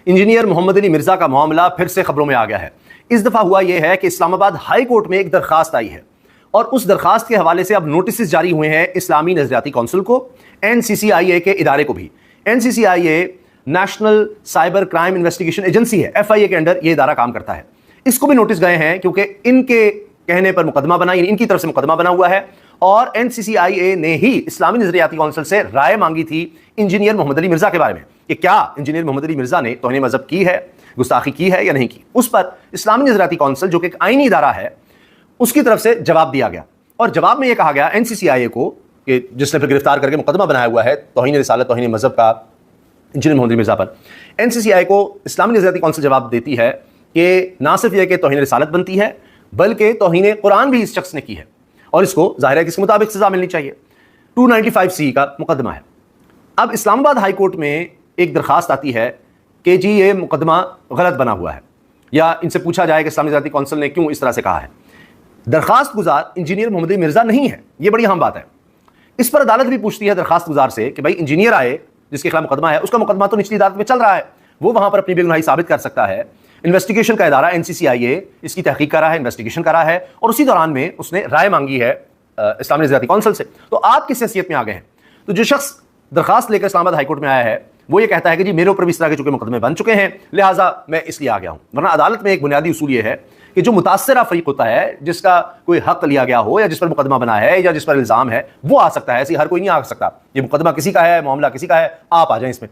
Engineer محمد علی مرزا کا معاملہ پھر سے خبروں میں آ گیا ہے۔ اس دفعہ ہوا یہ ہے کہ اسلام آباد ہائی کورٹ میں ایک درخواست آئی ہے اور اس درخواست کے حوالے سے اب نوٹسز جاری ہوئے ہیں اسلامی نظریاتی کونسل کو، NCCIA کے ادارے کو بھی۔ NCCIA national cyber crime investigation agency ہے، FIA کے انڈر یہ ادارہ کام کرتا ہے۔ اس کو بھی نوٹس گئے ہیں کیونکہ ان کے کہنے پر مقدمہ بنا، یعنی ان کی طرف سے مقدمہ بنا ہوا ہے، اور NCCIA نے ہی اسلامی نظریاتی کونسل سے رائے مانگی تھی انجینئر محمد علی مرزا کے بارے میں کہ کیا انجینئر محمد علی مرزا نے توہین مذہب کی ہے، گستاخی کی ہے یا نہیں کی۔ اس پر اسلامی نظریاتی کونسل جو کہ ایک آئینی ادارہ ہے، اس کی طرف سے جواب دیا گیا، اور جواب میں یہ کہا گیا NCCIA کو کہ جس نے پھر گرفتار کر کے مقدمہ بنایا ہوا ہے توہین رسالت توہین مذہب کا انجینئر محمد علی مرزا پر، NCCIA کو اسلامی نظریاتی کونسل جواب دیتی ہے کہ نہ صرف یہ کہ توہین رسالت بنتی ہے بلکہ توہین قرآن بھی اس شخص نے کی ہے، اور اس کو ظاہر ہے کہ اس کے مطابق سزا ملنی چاہیے۔ 295C کا مقدمہ ہے۔ اب اسلام آباد ہائی کورٹ میں ایک درخواست آتی ہے کہ جی یہ مقدمہ غلط بنا ہوا ہے، یا ان سے پوچھا جائے کہ اسلامی نظریاتی کونسل نے کیوں اس طرح سے کہا ہے۔ درخواست گزار انجینئر محمد علی مرزا نہیں ہے، یہ بڑی اہم بات ہے۔ اس پر عدالت بھی پوچھتی ہے درخواست گزار سے کہ بھائی انجینئر آئے جس کے خلاف مقدمہ ہے، اس کا مقدمہ تو نچلی عدالت میں چل رہا ہے، وہ وہاں پر اپنی بے گناہی ثابت کر سکتا ہے۔ انویسٹیگیشن کا ادارہ NCCIA اس کی تحقیق کر رہا ہے، انویسٹیگیشن کر رہا ہے، اور اسی دوران میں اس نے رائے مانگی ہے اسلامی نظریاتی کونسل سے۔ تو آپ کس حیثیت میں آ گئے ہیں؟ تو جو شخص درخواست لے کر اسلام آباد ہائی کورٹ میں آیا ہے وہ یہ کہتا ہے کہ جی میرے اوپر بھی اس طرح کے چونکہ مقدمے بن چکے ہیں لہٰذا میں اس لیے آ گیا ہوں، ورنہ عدالت میں ایک بنیادی اصول یہ ہے کہ جو متاثرہ فریق ہوتا ہے، جس کا کوئی حق لیا گیا ہو یا جس پر مقدمہ بنا ہے یا جس پر الزام ہے، وہ آ سکتا ہے، ایسی ہر کوئی نہیں آ سکتا۔ یہ مقدمہ کسی کا ہے، معاملہ کسی کا ہے، آپ آ جائیں اس میں۔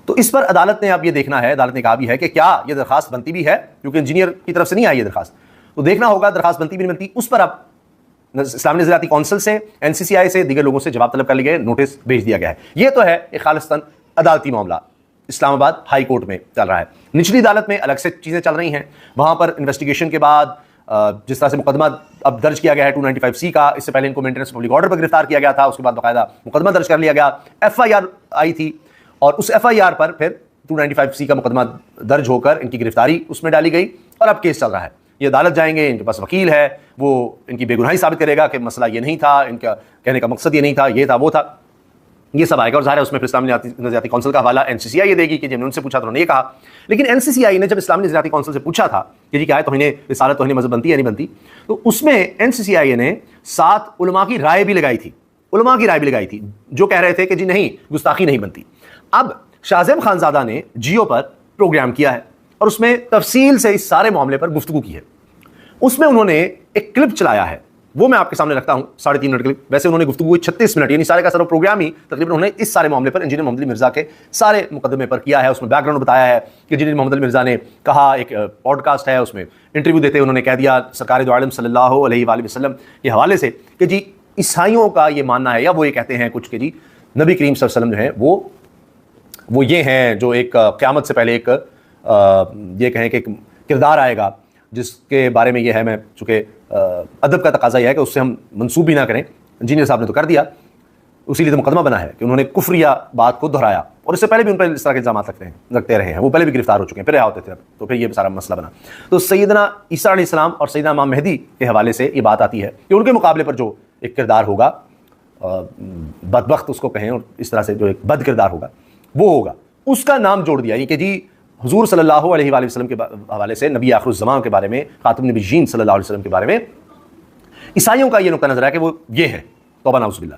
تو اس پر عدالت نے اب یہ دیکھنا ہے، عدالت نے کہا بھی ہے کہ کیا یہ درخواست بنتی بھی ہے، کیونکہ انجینئر کی طرف سے نہیں آئی یہ درخواست، تو دیکھنا ہوگا درخواست بنتی بھی نہیں بنتی۔ اس پر اب اسلامی نظریاتی کونسل سے، NCCIA سے، دیگر لوگوں سے جواب طلب کر لیے گئے، نوٹس بھیج دیا گیا ہے۔ یہ تو ہے ایک خالصتاً عدالتی معاملہ اسلام آباد ہائی کورٹ میں چل رہا ہے۔ نچلی عدالت میں الگ سے چیزیں چل رہی ہیں، وہاں پر انویسٹیگیشن کے بعد جس طرح سے مقدمہ اب درج کیا گیا ہے 295C کا، اس سے پہلے ان کو مینٹیننس پبلک آرڈر پر گرفتار کیا گیا تھا، اس کے بعد باقاعدہ مقدمہ درج کر لیا گیا، FIR آئی تھی، اور اس FIR پر پھر 295C کا مقدمہ درج ہو کر ان کی گرفتاری اس میں ڈالی گئی، اور اب کیس چل رہا ہے۔ یہ عدالت جائیں گے، ان کے پاس وکیل ہے، وہ ان کی بے گناہی ثابت کرے گا کہ مسئلہ یہ نہیں تھا، ان کا کہنے کا مقصد یہ نہیں تھا، یہ تھا وہ تھا، یہ سب آئے گا، اور ظاہر ہے اس میں پھر اسلامی نظریاتی کونسل کا حوالہ NCCIA دے گی کہ جب نے ان سے پوچھا تو انہوں نے یہ کہا۔ لیکن NCCIA نے جب اسلامی نظریاتی کونسل سے پوچھا تھا کہ جی کیا ہے توہین رسالت توہین مذہب بنتی ہے یا نہیں بنتی، تو اس میں NCCIA نے 7 علماء کی رائے بھی لگائی تھی جو کہہ رہے تھے کہ جی نہیں، گستاخی نہیں بنتی۔ اب شاہ زیب خانزادہ نے جیو پر پروگرام کیا ہے اور اس میں تفصیل سے اس سارے معاملے پر گفتگو کی ہے۔ اس میں انہوں نے ایک کلپ چلایا ہے، وہ میں آپ کے سامنے رکھتا ہوں، 3.5 منٹ کلپ۔ ویسے انہوں نے گفتگو 36 منٹ، یعنی سارے کا سارا پروگرام ہی تقریباً انہوں نے اس سارے معاملے پر انجینئر محمد علی مرزا کے سارے مقدمے پر کیا ہے۔ اس میں بیک گراؤنڈ بتایا ہے کہ انجینئر محمد علی مرزا نے کہا، ایک پوڈ کاسٹ ہے، اس میں انٹرویو دیتے انہوں نے کہہ دیا سرکار دو عالم صلی اللہ علیہ وآلہ وسلم کے حوالے سے کہ جی عیسائیوں کا یہ ماننا ہے، یا وہ یہ کہتے ہیں کچھ کہ جی نبی کریم صلی اللہ علیہ وسلم جو ہیں وہ یہ ہیں جو ایک قیامت سے پہلے ایک یہ کہیں کہ ایک کردار آئے گا جس کے بارے میں یہ ہے، میں چونکہ ادب کا تقاضا یہ ہے کہ اس سے ہم منسوب بھی نہ کریں، انجینئر صاحب نے تو کر دیا، اسی لیے تو مقدمہ بنا ہے کہ انہوں نے کفریہ بات کو دہرایا، اور اس سے پہلے بھی ان پر اس طرح کے الزامات رکھتے رہے ہیں، وہ پہلے بھی گرفتار ہو چکے ہیں، پھر رہا ہوتے تھے، تو پھر یہ سارا مسئلہ بنا۔ تو سیدنا عیسیٰ علیہ السلام اور سیدنا امام مہدی کے حوالے سے یہ بات آتی ہے کہ ان کے مقابلے پر جو ایک کردار ہوگا، بدبخت اس کو کہیں، اور اس طرح سے جو ایک بد کردار ہوگا وہ ہوگا، اس کا نام جوڑ دیا کہ جی حضور صلی اللہ علیہ وآلہ وسلم کے حوالے سے، نبی آخر الزمان کے بارے میں، خاتم النبیین صلی اللہ علیہ وسلم کے بارے میں عیسائیوں کا یہ نقطہ نظر ہے کہ وہ یہ ہے، توبہ نعوذ باللہ۔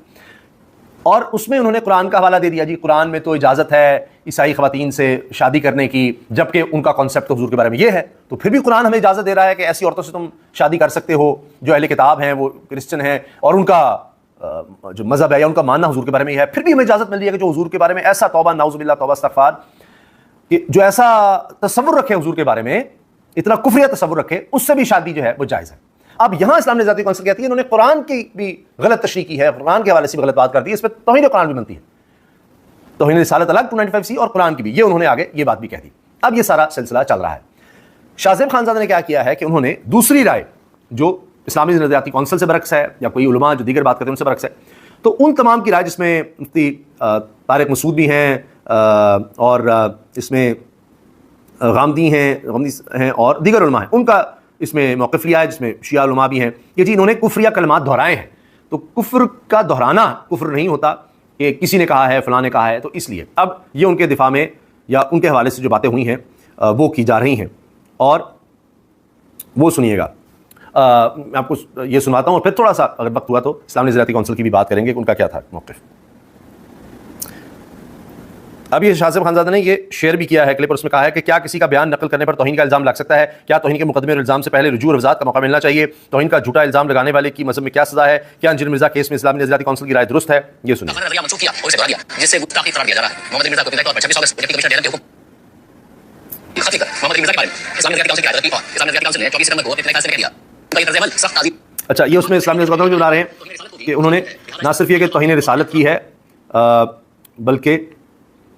اور اس میں انہوں نے قرآن کا حوالہ دے دیا، جی قرآن میں تو اجازت ہے عیسائی خواتین سے شادی کرنے کی، جبکہ ان کا کانسیپٹ تو حضور کے بارے میں یہ ہے، تو پھر بھی قرآن ہمیں اجازت دے رہا ہے کہ ایسی عورتوں سے تم شادی کر سکتے ہو جو اہل کتاب ہیں، وہ کرسچن ہیں، اور ان کا جو مذہب ہے یا ان کا ماننا حضور کے بارے میں یہ ہے، پھر بھی ہمیں اجازت مل رہی ہے کہ جو حضور کے بارے میں ایسا، توبہ نعوذ باللہ، توبہ استغفار، کہ جو ایسا تصور رکھے حضور کے بارے میں، اتنا کفریہ تصور رکھے، اس سے بھی شادی جو ہے وہ جائز ہے۔ اب یہاں اسلامی نظریاتی کونسل کہتی ہے انہوں نے قرآن کی بھی غلط تشریح کی ہے، قرآن کے حوالے سے بھی غلط بات کر دی ہے، اس پہ توہین قرآن بھی بنتی ہے، توہین رسالت الگ 295C اور قرآن کی بھی، یہ انہوں نے آگے یہ بات بھی کہہ دی۔ اب یہ سارا سلسلہ چل رہا ہے۔ شاہ زیب خانزادہ نے کیا کیا ہے کہ انہوں نے دوسری رائے جو اسلامی نظریاتی کونسل سے برعکس ہے، یا کوئی علماء جو دیگر بات کرتے ہیں ان سے برعکس ہے، تو ان تمام کی رائے، جس میں مفتی طارق مسعود بھی ہیں، اور اس میں غامدی ہیں اور دیگر علماء ہیں، ان کا اس میں موقف لیا ہے، جس میں شیعہ علماء بھی ہیں کہ جی انہوں نے کفریہ کلمات دہرائے ہیں، تو کفر کا دہرانا کفر نہیں ہوتا کہ کسی نے کہا ہے فلاں نے کہا ہے، تو اس لیے اب یہ ان کے دفاع میں یا ان کے حوالے سے جو باتیں ہوئی ہیں وہ کی جا رہی ہیں، اور وہ سنیے گا. میں آپ کو یہ سناتا ہوں اور پھر تھوڑا سا اگر وقت ہوا تو اسلامی نظریاتی کونسل کی بھی بات کریں گے کہ ان کا کیا تھا موقف. اب یہ شاہ صاحب خانزادہ نے یہ شیئر بھی کیا ہے کلپ، اور اس میں کہا ہے کہ کیا کسی کا بیان نقل کرنے پر توہین کا الزام لگ سکتا ہے؟ کیا توہین کے مقدمے اور الزام سے پہلے رجوع اور وضاحت کا موقع ملنا چاہیے؟ توہین کا جھوٹا الزام لگانے والے کی مذہب میں کیا سزا ہے؟ کیا انجینئر مرزا کیس میں اسلامی نظریاتی کونسل کی رائے درست ہے؟ یہ سنیں. جس سے گستاخی قرار دیا جا رہا ہے محمد مرزا کو طور پر 26 اگست ڈپٹی کمشنر ڈیرن کے حکم خطی کر محمد مرزا کے بارے میں اسلامی نظریاتی کونسل کی رائے درست اسلامی نظریاتی کونسل نے 24 ستمبر کو اپنے فیصلے میں کہہ دیا ان کا یہ طرز عمل سخت تعظیم. اچھا، یہ اس میں اسلامی نظریات جو بتا رہے ہیں کہ انہوں نے نہ صرف یہ کہ توہین رسالت کی ہے بلکہ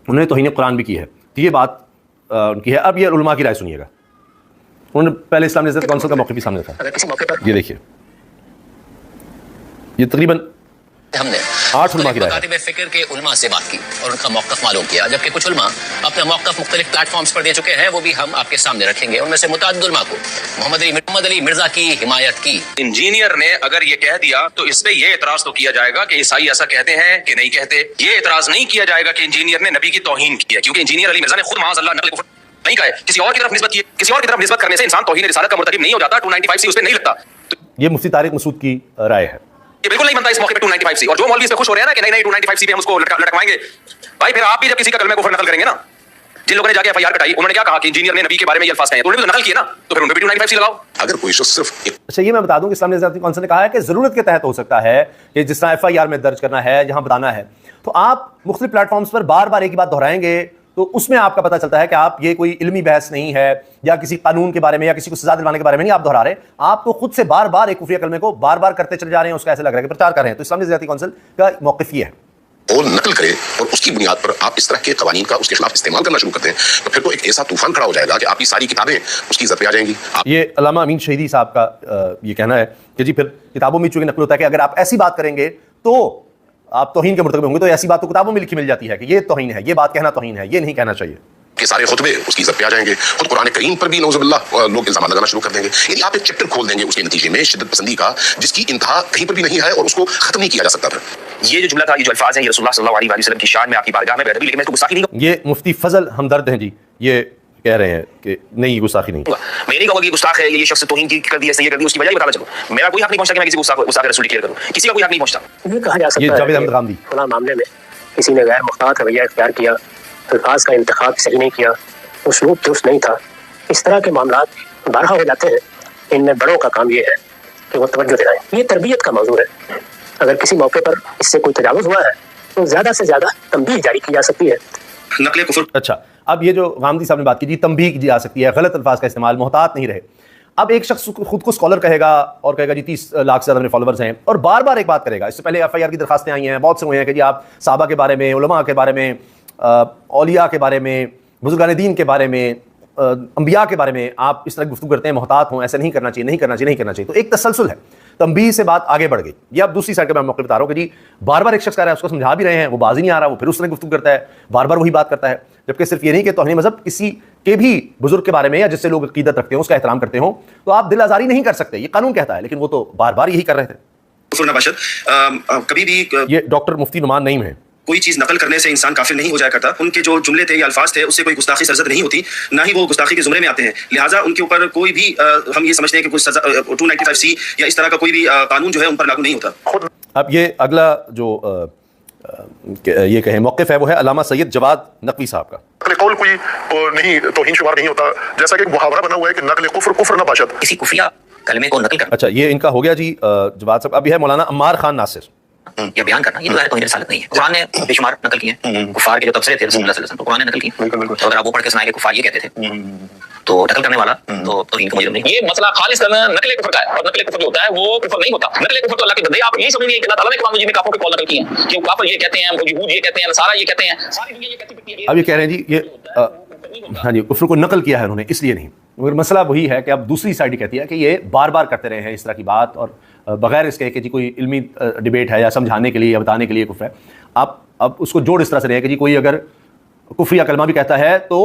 انہوں نے توہین قرآن بھی کی ہے. تو یہ بات ان کی ہے. اب یہ علماء کی رائے سنیے گا. انہوں نے پہلے اسلامی نظریاتی کونسل کا موقف بھی سامنے رکھا. یہ دیکھیے، یہ تقریباً ہم نے 8 علماء کی رائے مکاتب فکر کے علماء سے بات کی اور ان کا موقف معلوم کیا، جبکہ کچھ علماء اپنا موقف مختلف پلیٹ فارمز پر دے چکے ہیں، وہ بھی ہم آپ کے سامنے رکھیں گے. ان میں سے متعدد علماء کو محمد علی مرزا کی حمایت کی. انجینئر نے اگر یہ کہہ دیا تو اس پہ یہ اعتراض تو کیا جائے گا کہ عیسائی ایسا کہتے ہیں کہ نہیں کہتے. یہ اعتراض نہیں کیا جائے گا کہ انجینئر نے نبی کی توہین کی ہے، کیونکہ انجینئر علی مرزا نے خود معاذ اللہ نقل کفر نہیں کہا ہے، کسی اور کی طرف نسبت کی ہے. کسی اور کی طرف نسبت کرنے سے انسان توہین رسالت کا مرتکب نہیں ہو جاتا. 295 سی اس پہ نہیں لگتا. یہ مفتی طارق مسعود کی رائے ہے. یہ بالکل نہیں بنتا اس موقع پہ 295 سی. اور جو مولوی اس پہ خوش ہو رہے ہیں نا کہ نہیں نہیں 295 سی پہ ہم اس کو لٹکوائیں گے، بھائی پھر آپ بھی جب کسی کا کلمہ کفر نقل کریں گے نا، جن لوگوں نے جا کے ایف آئی آر کٹائی انہوں نے کیا کہا کہ انجینئر نے نبی کے بارے میں یہ الفاظ کہے ہیں، تو انہوں نے تو نقل کیے نا، تو پھر ان پہ بھی 295 سی لگاؤ. اگر کوئی شخص صرف اچھا، یہ میں بتا دوں کہ اسلامی نظریاتی کونسل نے کہا ہے کہ ضرورت کے تحت ہو سکتا ہے کہ جس طرح ایف آئی آر میں درج کرنا ہے، جہاں بتانا ہے، تو آپ مختلف پلیٹ فارمز پر بار بار ایک ہی بات دہرائیں گے تو اس میں آپ کا پتہ چلتا ہے کہ آپ یہ کوئی علمی بحث نہیں ہے یا کسی قانون کے بارے میں یا کسی کو سزا دلوانے کے بارے میں نہیں آپ دہرا رہے، آپ تو خود سے بار بار ایک کفریہ کلمے کو بار بار کرتے چلے جا رہے ہیں، اس کا ایسے لگ رہا ہے کہ پرچار کر رہے ہیں. تو اسلامی نظریاتی کونسل کا موقف یہ ہے اور نقل کرے اور اس کی بنیاد پر آپ اس طرح کے قوانین کا اس کے خلاف استعمال کرنا شروع کر دیں تو پھر تو ایک ایسا طوفان کھڑا ہو جائے گا کہ آپ کی ساری کتابیں اس کی عزت پہ آ جائیں گی. یہ علامہ امین شہیدی صاحب کا یہ کہنا ہے کہ جی پھر کتابوں میں چونکہ نقل ہوتا ہے کہ اگر آپ ایسی بات کریں گے تو آپ توہین کے مرتکب ہوں گے، تو ایسی بات تو کتابوں میں لکھی مل جاتی ہے کہ یہ توہین ہے، یہ بات کہنا توہین ہے، یہ نہیں کہنا چاہیے. کہ سارے خطبے اس کی عزت پہ آ جائیں گے. خود قرآن کریم پر بھی نعوذ باللہ لوگ الزامات لگانا شروع کر دیں گے. یعنی آپ ایک چیپٹر کھول دیں گے اس کے نتیجے میں شدت پسندی کا، جس کی انتہا کہیں پر بھی نہیں ہے اور اس کو ختم نہیں کیا جا سکتا. یہ جو جملہ تھا، یہ جو الفاظ ہیں، یہ رسول اللہ صلی اللہ علیہ وسلم کی شان میں آپ کی بارگاہ میں بیٹھ، لیکن میں اس کو گستاخی نہیں یہ مفتی فضل ہمدرد ہیں جی، یہ کہہ رہے ہیں کہ نہیں گستاخی نہیں. میں نہیں کہوں گا کہ گستاخ ہے، یہ شخص توہین کی کر دی ہے، یہ کر دی، اس کی وجہ بتا چلو. میرا کوئی حق نہیں پہنچتا کہ میں کسی کو گستاخ رسول ڈکلیئر کروں، کسی کا کوئی حق نہیں پہنچتا. یہ کہا جا یہ سکتا جاوید ہے احمد غامدی فلاں معاملے میں کسی نے غیر محتاط رویہ اختیار کیا، الفاظ کا انتخاب صحیح نہیں کیا، اسلوب درست نہیں تھا. اس طرح کے معاملات بارہا ہو جاتے ہیں. ان میں بڑوں کا کام یہ ہے کہ وہ توجہ دلائیں. یہ تربیت کا موضوع ہے. اگر کسی موقع پر اس سے کوئی تجاوز ہوا ہے تو زیادہ سے زیادہ تنبیہ جاری کی جا سکتی ہے. نقل کفر. اچھا، اب یہ جو غامدی صاحب نے بات کی جی تنبیہ کی جا سکتی ہے، غلط الفاظ کا استعمال، محتاط نہیں رہے. اب ایک شخص خود کو اسکالر کہے گا اور کہے گا جی 30 لاکھ سے زیادہ میرے فالوورز ہیں، اور بار بار ایک بات کرے گا. اس سے پہلے ایف آئی آر کی درخواستیں آئی ہیں بہت سے ہوئے ہیں کہ جی آپ صحابہ کے بارے میں، علماء کے بارے میں، اولیاء کے بارے میں، بزرگان دین کے بارے میں، انبیاء کے بارے میں آپ اس طرح گفتگو کرتے ہیں، محتاط ہوں، ایسا نہیں کرنا چاہیے، نہیں کرنا چاہیے، نہیں کرنا چاہیے. تو ایک تسلسل ہے، تنبیہ سے بات آگے بڑھ گئی. یہ اب دوسری سائڈ کا میں موقع بتا رہا ہوں کہ جی بار بار ایک شخص کہہ رہا ہے، اس کو سمجھا بھی رہے ہیں، وہ باز ہی نہیں آ رہا، وہ پھر اس طرح گفتگو کرتا ہے، بار بار وہی بات کرتا ہے. جبکہ صرف یہ نہیں کہ توہین مذہب کسی کے بھی بزرگ کے بارے میں یا جس سے لوگ عقیدت رکھتے ہیں اس کا احترام کرتے ہوں تو آپ دل آزاری نہیں کر سکتے، یہ قانون کہتا ہے. لیکن وہ تو بار بار یہی کر رہے تھے. کفر نباشت کبھی بھی یہ ڈاکٹر مفتی نعمان نعیم ہیں. کوئی چیز نقل کرنے سے انسان کافر نہیں ہو جایا کرتا. ان کے جو جملے تھے یا الفاظ تھے اس سے کوئی گستاخی سرزد نہیں ہوتی، نہ ہی وہ گستاخی کے زمرے میں آتے ہیں. لہٰذا ان کے اوپر کوئی بھی ہم یہ سمجھتے ہیں کہ کوئی سزا 295 سی یا اس طرح کا کوئی بھی قانون جو ہے ان پر لاگو نہیں ہوتا. اب یہ اگلا جو یہ کہیں موقف ہے وہ ہے علامہ سید جواد نقوی صاحب کا. نقل قول کوئی نہیں توہین شمار نہیں ہوتا، جیسا کہ ایک محاورہ بنا ہوا ہے کہ نقل کفر کفر نہ باشد. کسی خفیہ کلمے کو نقل کرنا، اچھا یہ ان کا ہو گیا جی جواد صاحب. اب یہ ہے مولانا عمار خان ناصر. یا بیان کرنا، یہ تو توہین رسالت نہیں ہے. قرآن نے بے شمار نقل کیے ہیں، کفار کے جو تبصرے تھے رسول اللہ صلی اللہ علیہ وسلم کو قرآن نے نقل کیے. تو اگر آپ وہ پڑھ کے سنائیں کہ کفار یہ کہتے تھے تو نقل کرنے والا تو توہین کا مجرم نہیں. یہ مسئلہ خالص کرنا نقل کفر کا ہے، اور نقل کفر جو ہوتا ہے وہ کفر نہیں ہوتا. نقل کفر تو اللہ کے بندے، آپ یہ سمجھیں کہ اللہ تعالیٰ نے قرآن مجید میں کافروں کے قول نقل کیے ہیں کہ وہ کافر یہ کہتے ہیں، وہ یہود یہ کہتے ہیں، نصارہ یہ کہتے ہیں، ساری دنیا یہ کہتی ہے. اب یہ کہہ رہے ہیں جی یہ ہاں جی کفر کو نقل کیا ہے انہوں نے، اس لیے نہیں. مگر مسئلہ وہی ہے کہ اب دوسری سائڈ کہتی ہے کہ یہ بار بار کرتے رہے ہیں اس طرح کی بات، اور بغیر اس کے کہ جی کوئی علمی ڈیبیٹ ہے یا سمجھانے کے لیے یا بتانے کے لیے کفر ہے. آپ اب اس کو جوڑ اس طرح سے رہے کہ جی کوئی اگر کفریہ کلمہ بھی کہتا ہے تو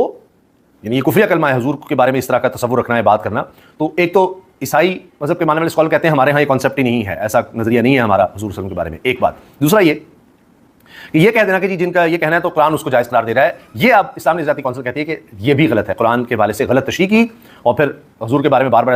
یعنی یہ کفریہ کلمہ ہے، حضور کے بارے میں اس طرح کا تصور رکھنا ہے، بات کرنا. تو ایک تو عیسائی مذہب کے ماننے والے اسکالر کہتے ہیں ہمارے ہاں یہ کانسیپٹ ہی نہیں ہے، ایسا نظریہ نہیں ہے ہمارا حضور صلی اللہ علیہ وسلم کے بارے میں. ایک بات. دوسرا یہ کہ یہ کہہ دینا کہ جی جن کا یہ کہنا ہے تو قرآن اس کو جائز قرار دے رہا ہے، یہ اب اسلامی نظریاتی کونسل کہتی ہے کہ یہ بھی غلط ہے، قرآن کے حوالے سے غلط تشریح کی اور پھر حضور کے بارے میں بار بار